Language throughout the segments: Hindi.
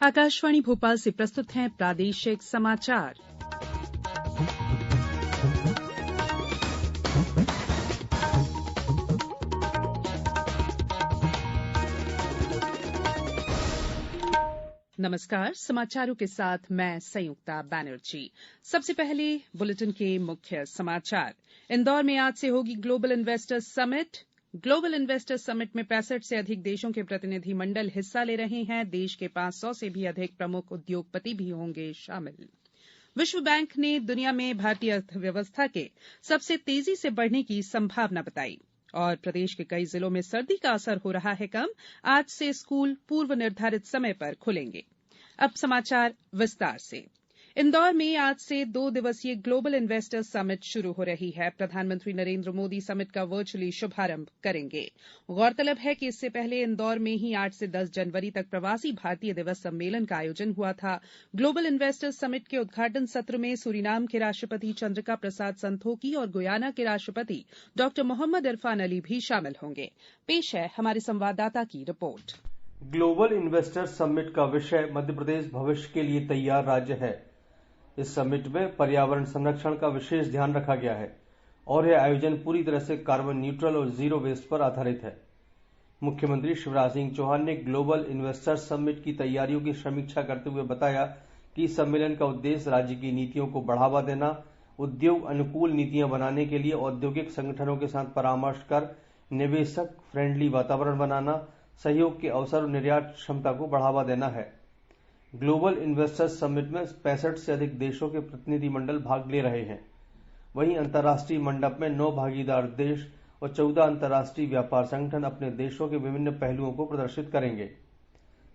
आकाशवाणी भोपाल से प्रस्तुत हैं प्रादेशिक समाचार। नमस्कार, समाचारों के साथ मैं संयुक्ता बैनर्जी। सबसे पहले बुलेटिन के मुख्य समाचार। इंदौर में आज से होगी global investors summit. Global investors summit में 65 से अधिक देशों के प्रतिनिधि मंडल हिस्सा ले रहे हैं। देश के 500 से भी अधिक प्रमुख उद्योगपति भी होंगे शामिल। विश्व बैंक ने दुनिया में भारतीय अर्थव्यवस्था के सबसे तेजी से बढ़ने की संभावना बताई। और प्रदेश के कई जिलों में सर्दी का असर हो रहा है कम। आज से स्कूल पूर्व निर्धारित समय पर खुलेंगे। अब समाचार विस्तार से। इंदौर में आज से 2 दिवसीय ग्लोबल इन्वेस्टर्स समिट शुरू हो रही है। प्रधानमंत्री नरेंद्र मोदी समिट का वर्चुअली शुभारंभ करेंगे। गौरतलब है कि इससे पहले इंदौर में ही 8 से 10 जनवरी तक प्रवासी भारतीय दिवस सम्मेलन का आयोजन हुआ था। ग्लोबल इन्वेस्टर्स समिट के उद्घाटन सत्र में सूरीनाम के राष्ट्रपति चंद्रिका प्रसाद संतोखी और गुयाना के राष्ट्रपति डॉ मोहम्मद इरफान अली भी शामिल होंगे। पेश है हमारे संवाददाता की रिपोर्ट। ग्लोबल इन्वेस्टर्स समिट का विषय मध्यप्रदेश भविष्य के लिए तैयार राज्य है। इस समिट में पर्यावरण संरक्षण का विशेष ध्यान रखा गया है और यह आयोजन पूरी तरह से कार्बन न्यूट्रल और जीरो वेस्ट पर आधारित है। मुख्यमंत्री शिवराज सिंह चौहान ने ग्लोबल इन्वेस्टर्स समिट की तैयारियों की समीक्षा करते हुए बताया कि इस सम्मेलन का उद्देश्य राज्य की नीतियों को बढ़ावा देना, उद्योग अनुकूल नीतियां बनाने के लिए औद्योगिक संगठनों के साथ परामर्श कर निवेशक फ्रेंडली वातावरण बनाना, सहयोग के अवसर और निर्यात क्षमता को बढ़ावा देना है। ग्लोबल इन्वेस्टर्स समिट में 65 से अधिक देशों के प्रतिनिधि मंडल भाग ले रहे हैं। वहीं अंतर्राष्ट्रीय मंडप में 9 भागीदार देश और 14 अंतर्राष्ट्रीय व्यापार संगठन अपने देशों के विभिन्न पहलुओं को प्रदर्शित करेंगे।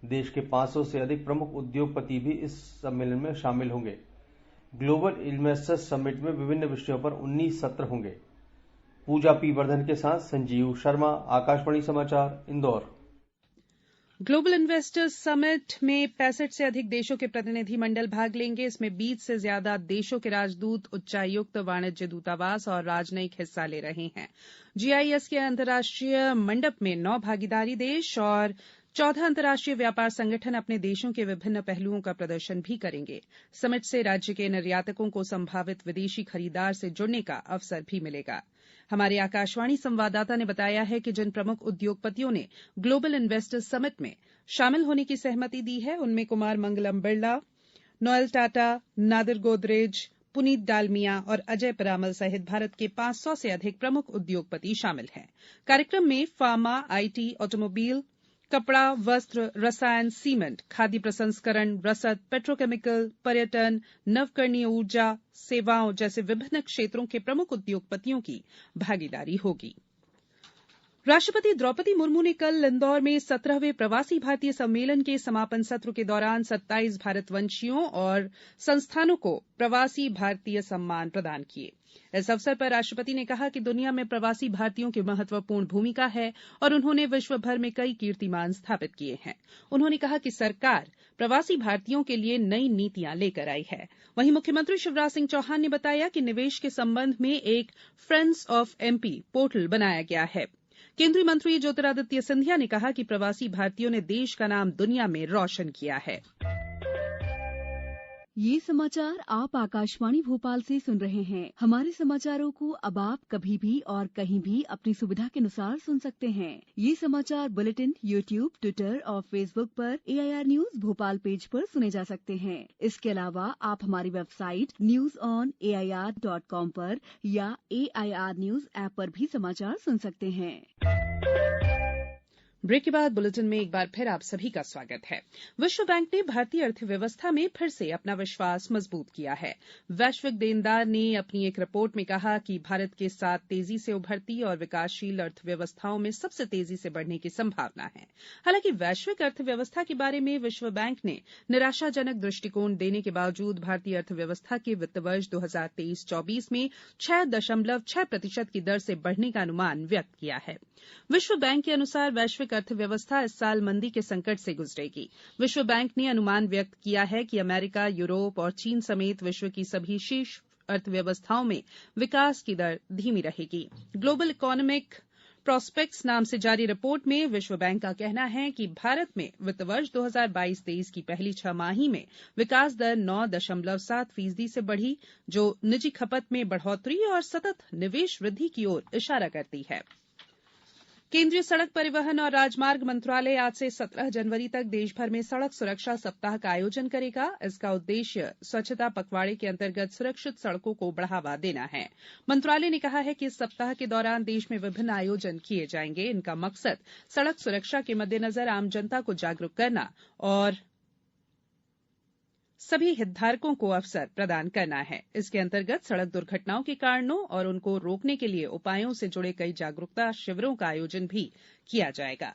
देश के 500 से अधिक प्रमुख उद्योगपति भी इस सम्मेलन में शामिल होंगे। ग्लोबल इन्वेस्टर्स समिट में विभिन्न विषयों पर 19 सत्र होंगे। पूजा पी वर्धन के साथ संजीव शर्मा, आकाशवाणी समाचार, इंदौर। ग्लोबल इन्वेस्टर्स समिट में 65 से अधिक देशों के प्रतिनिधि मंडल भाग लेंगे। इसमें 20 से ज्यादा देशों के राजदूत, उच्चायुक्त, वाणिज्य दूतावास और राजनयिक हिस्सा ले रहे हैं। जीआईएस के अंतर्राष्ट्रीय मंडप में 9 भागीदारी देश और 14 अंतर्राष्ट्रीय व्यापार संगठन अपने देशों के विभिन्न पहलुओं का प्रदर्शन भी करेंगे। समिट से राज्य के निर्यातकों को संभावित विदेशी खरीदार से जुड़ने का अवसर भी मिलेगा। हमारे आकाशवाणी संवाददाता ने बताया है कि जिन प्रमुख उद्योगपतियों ने ग्लोबल इन्वेस्टर्स समिट में शामिल होने की सहमति दी है, उनमें कुमार मंगलम बिरला, नोएल टाटा, नादिर गोदरेज, पुनीत डालमिया और अजय परामल सहित भारत के 500 से अधिक प्रमुख उद्योगपति शामिल हैं। कार्यक्रम में फार्मा, आईटी, ऑटोमोबाइल, कपड़ा, वस्त्र, रसायन, सीमेंट, खाद्य प्रसंस्करण, रसद, पेट्रोकेमिकल, पर्यटन, नवकरणीय ऊर्जा, सेवाओं जैसे विभिन्न क्षेत्रों के प्रमुख उद्योगपतियों की भागीदारी होगी। राष्ट्रपति द्रौपदी मुर्मू ने कल इंदौर में 17वें प्रवासी भारतीय सम्मेलन के समापन सत्र के दौरान 27 भारतवंशियों और संस्थानों को प्रवासी भारतीय सम्मान प्रदान किए। इस अवसर पर राष्ट्रपति ने कहा कि दुनिया में प्रवासी भारतीयों की महत्वपूर्ण भूमिका है और उन्होंने विश्व भर में कई कीर्तिमान स्थापित किए हैं। उन्होंने कहा कि सरकार प्रवासी भारतीयों के लिए नई नीतियां लेकर आई है। वहीं मुख्यमंत्री शिवराज सिंह चौहान ने बताया कि निवेश के संबंध में एक फ्रेंड्स ऑफ एमपी पोर्टल बनाया गया है। केंद्रीय मंत्री ज्योतिरादित्य सिंधिया ने कहा कि प्रवासी भारतीयों ने देश का नाम दुनिया में रोशन किया है। ये समाचार आप आकाशवाणी भोपाल से सुन रहे हैं। हमारे समाचारों को अब आप कभी भी और कहीं भी अपनी सुविधा के अनुसार सुन सकते हैं। ये समाचार बुलेटिन यूट्यूब, ट्विटर और फेसबुक पर AIR न्यूज भोपाल पेज पर सुने जा सकते हैं। इसके अलावा आप हमारी वेबसाइट newsonair.com पर या AIR न्यूज ऐप पर भी समाचार सुन सकते हैं। ब्रेक के बाद बुलेटिन में एक बार फिर आप सभी का स्वागत है। विश्व बैंक ने भारतीय अर्थव्यवस्था में फिर से अपना विश्वास मजबूत किया है। वैश्विक देनदार ने अपनी एक रिपोर्ट में कहा कि भारत के साथ तेजी से उभरती और विकासशील अर्थव्यवस्थाओं में सबसे तेजी से बढ़ने की संभावना है। हालांकि वैश्विक अर्थव्यवस्था के बारे में विश्व बैंक ने निराशाजनक दृष्टिकोण देने के बावजूद भारतीय अर्थव्यवस्था के वित्त वर्ष 2023-24 में 6.6% की दर से बढ़ने का अनुमान व्यक्त किया है। विश्व बैंक के अनुसार वैश्विक अर्थव्यवस्था इस साल मंदी के संकट से गुजरेगी। विश्व बैंक ने अनुमान व्यक्त किया है कि अमेरिका, यूरोप और चीन समेत विश्व की सभी शीर्ष अर्थव्यवस्थाओं में विकास की दर धीमी रहेगी। ग्लोबल इकोनॉमिक प्रॉस्पेक्ट्स नाम से जारी रिपोर्ट में विश्व बैंक का कहना है कि भारत में वित्त वर्ष 2022-23 की पहली छमाही में विकास दर 9.7% से बढ़ी, जो निजी खपत में बढ़ोतरी और सतत निवेश वृद्धि की ओर इशारा करती है। केंद्रीय सड़क परिवहन और राजमार्ग मंत्रालय आज से 17 जनवरी तक देशभर में सड़क सुरक्षा सप्ताह का आयोजन करेगा। इसका उद्देश्य स्वच्छता पखवाड़े के अंतर्गत सुरक्षित सड़कों को बढ़ावा देना है। मंत्रालय ने कहा है कि इस सप्ताह के दौरान देश में विभिन्न आयोजन किए जाएंगे। इनका मकसद सड़क सुरक्षा के मद्देनजर आम जनता को जागरूक करना और सभी हितधारकों को अवसर प्रदान करना है। इसके अंतर्गत सड़क दुर्घटनाओं के कारणों और उनको रोकने के लिए उपायों से जुड़े कई जागरूकता शिविरों का आयोजन भी किया जाएगा।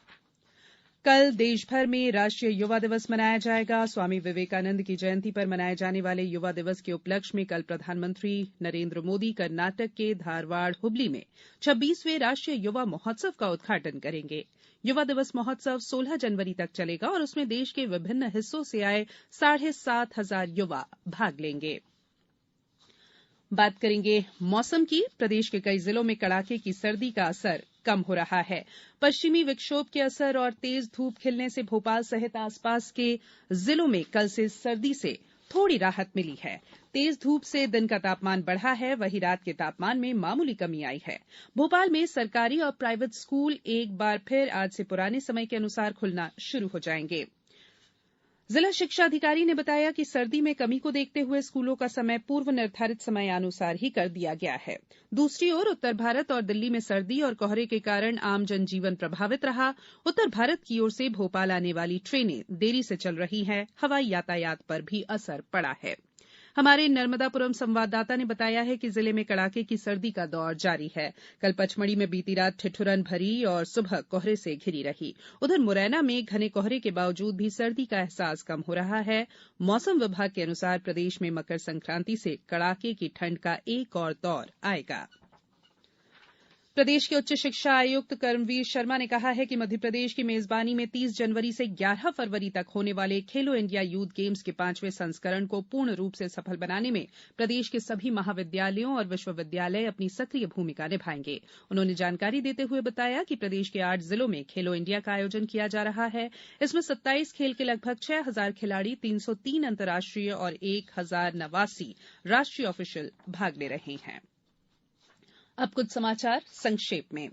कल देशभर में राष्ट्रीय युवा दिवस मनाया जाएगा। स्वामी विवेकानंद की जयंती पर मनाए जाने वाले युवा दिवस के उपलक्ष्य में कल प्रधानमंत्री नरेंद्र मोदी कर्नाटक के धारवाड़ हुबली में 26वें राष्ट्रीय युवा महोत्सव का उद्घाटन करेंगे। युवा दिवस महोत्सव 16 जनवरी तक चलेगा और उसमें देश के विभिन्न हिस्सों से आए 7,500 युवा भाग लेंगे। बात करेंगे मौसम की। प्रदेश के कई जिलों में कड़ाके की सर्दी का असर कम हो रहा है। पश्चिमी विक्षोभ के असर और तेज धूप खिलने से भोपाल सहित आसपास के जिलों में कल से सर्दी से थोड़ी राहत मिली है। तेज धूप से दिन का तापमान बढ़ा है, वहीं रात के तापमान में मामूली कमी आई है। भोपाल में सरकारी और प्राइवेट स्कूल एक बार फिर आज से पुराने समय के अनुसार खुलना शुरू हो जाएंगे। जिला शिक्षा अधिकारी ने बताया कि सर्दी में कमी को देखते हुए स्कूलों का समय पूर्व निर्धारित समयानुसार ही कर दिया गया है। दूसरी ओर उत्तर भारत और दिल्ली में सर्दी और कोहरे के कारण आम जनजीवन प्रभावित रहा। उत्तर भारत की ओर से भोपाल आने वाली ट्रेनें देरी से चल रही हैं। हवाई यातायात पर भी असर पड़ा है। हमारे नर्मदापुरम संवाददाता ने बताया है कि जिले में कड़ाके की सर्दी का दौर जारी है। कल पचमढ़ी में बीती रात ठिठुरन भरी और सुबह कोहरे से घिरी रही। उधर मुरैना में घने कोहरे के बावजूद भी सर्दी का एहसास कम हो रहा है। मौसम विभाग के अनुसार प्रदेश में मकर संक्रांति से कड़ाके की ठंड का एक और दौर आएगा। प्रदेश के उच्च शिक्षा आयुक्त कर्मवीर शर्मा ने कहा है कि मध्यप्रदेश की मेजबानी में 30 जनवरी से 11 फरवरी तक होने वाले खेलो इंडिया यूथ गेम्स के 5वें संस्करण को पूर्ण रूप से सफल बनाने में प्रदेश के सभी महाविद्यालयों और विश्वविद्यालय अपनी सक्रिय भूमिका निभाएंगे। उन्होंने जानकारी देते हुए बताया कि प्रदेश के 8 जिलों में खेलो इंडिया का आयोजन किया जा रहा है। इसमें 27 खेल के लगभग 6,000 खिलाड़ी, 303 अंतर्राष्ट्रीय और 1,089 राष्ट्रीय ऑफिशियल भाग ले रहे हैं। अब कुछ समाचार संक्षेप में।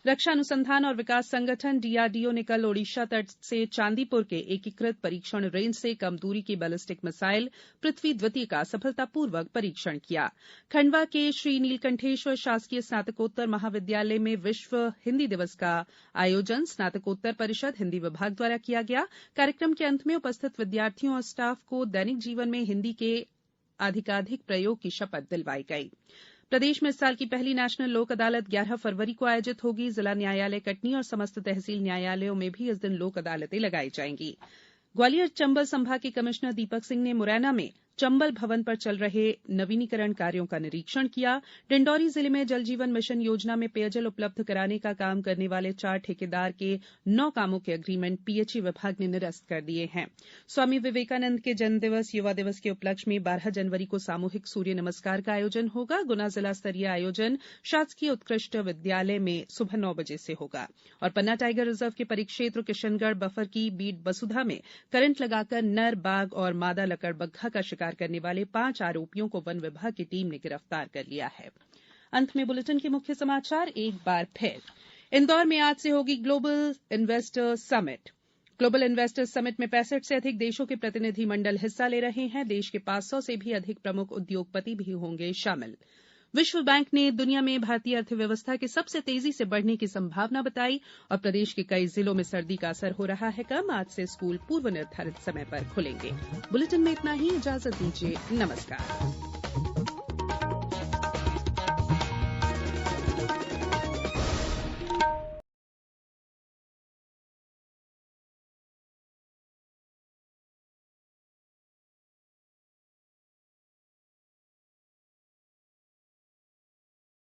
रक्षा अनुसंधान और विकास संगठन डीआरडीओ ने कल ओडिशा तट से चांदीपुर के एकीकृत परीक्षण रेंज से कम दूरी की बैलिस्टिक मिसाइल पृथ्वी द्वितीय का सफलतापूर्वक परीक्षण किया। खंडवा के श्री नीलकंठेश्वर शासकीय स्नातकोत्तर महाविद्यालय में विश्व हिन्दी दिवस का आयोजन स्नातकोत्तर परिषद हिन्दी विभाग द्वारा किया गया। कार्यक्रम के अंत में उपस्थित विद्यार्थियों और स्टाफ को दैनिक जीवन में हिन्दी के अधिकाधिक प्रयोग की शपथ दिलवाई गई। प्रदेश में इस साल की पहली नेशनल लोक अदालत 11 फरवरी को आयोजित होगी। जिला न्यायालय कटनी और समस्त तहसील न्यायालयों में भी इस दिन लोक अदालतें लगाई जाएंगी। ग्वालियर चंबल संभाग के कमिश्नर दीपक सिंह ने मुरैना में चंबल भवन पर चल रहे नवीनीकरण कार्यों का निरीक्षण किया। डिंडौरी जिले में जल जीवन मिशन योजना में पेयजल उपलब्ध कराने का काम करने वाले 4 ठेकेदार के 9 कामों के एग्रीमेंट पीएचई विभाग ने निरस्त कर दिए हैं। स्वामी विवेकानंद के जन्म दिवस युवा दिवस के उपलक्ष्य में 12 जनवरी को सामूहिक सूर्य नमस्कार का आयोजन होगा। गुना जिला स्तरीय आयोजन शासकीय उत्कृष्ट विद्यालय में सुबह 9 बजे से होगा। और पन्ना टाइगर रिजर्व के परिक्षेत्र किशनगढ़ बफर की बीट बसुधा में करंट लगाकर नर बाघ और मादा लकड़बग्घा का शिकार करने वाले 5 आरोपियों को वन विभाग की टीम ने गिरफ्तार कर लिया है। अंत में बुलेटिन के मुख्य समाचार एक बार फिर। इंदौर में आज से होगी global investors summit. Global investors summit में 65 से अधिक देशों के प्रतिनिधि मंडल हिस्सा ले रहे हैं। देश के 500 से भी अधिक प्रमुख उद्योगपति भी होंगे शामिल। विश्व बैंक ने दुनिया में भारतीय अर्थव्यवस्था के सबसे तेजी से बढ़ने की संभावना बताई। और प्रदेश के कई जिलों में सर्दी का असर हो रहा है कम। आज से स्कूल पूर्व निर्धारित समय पर खुलेंगे। बुलेटिन में इतना ही। इजाजत दीजिए। नमस्कार।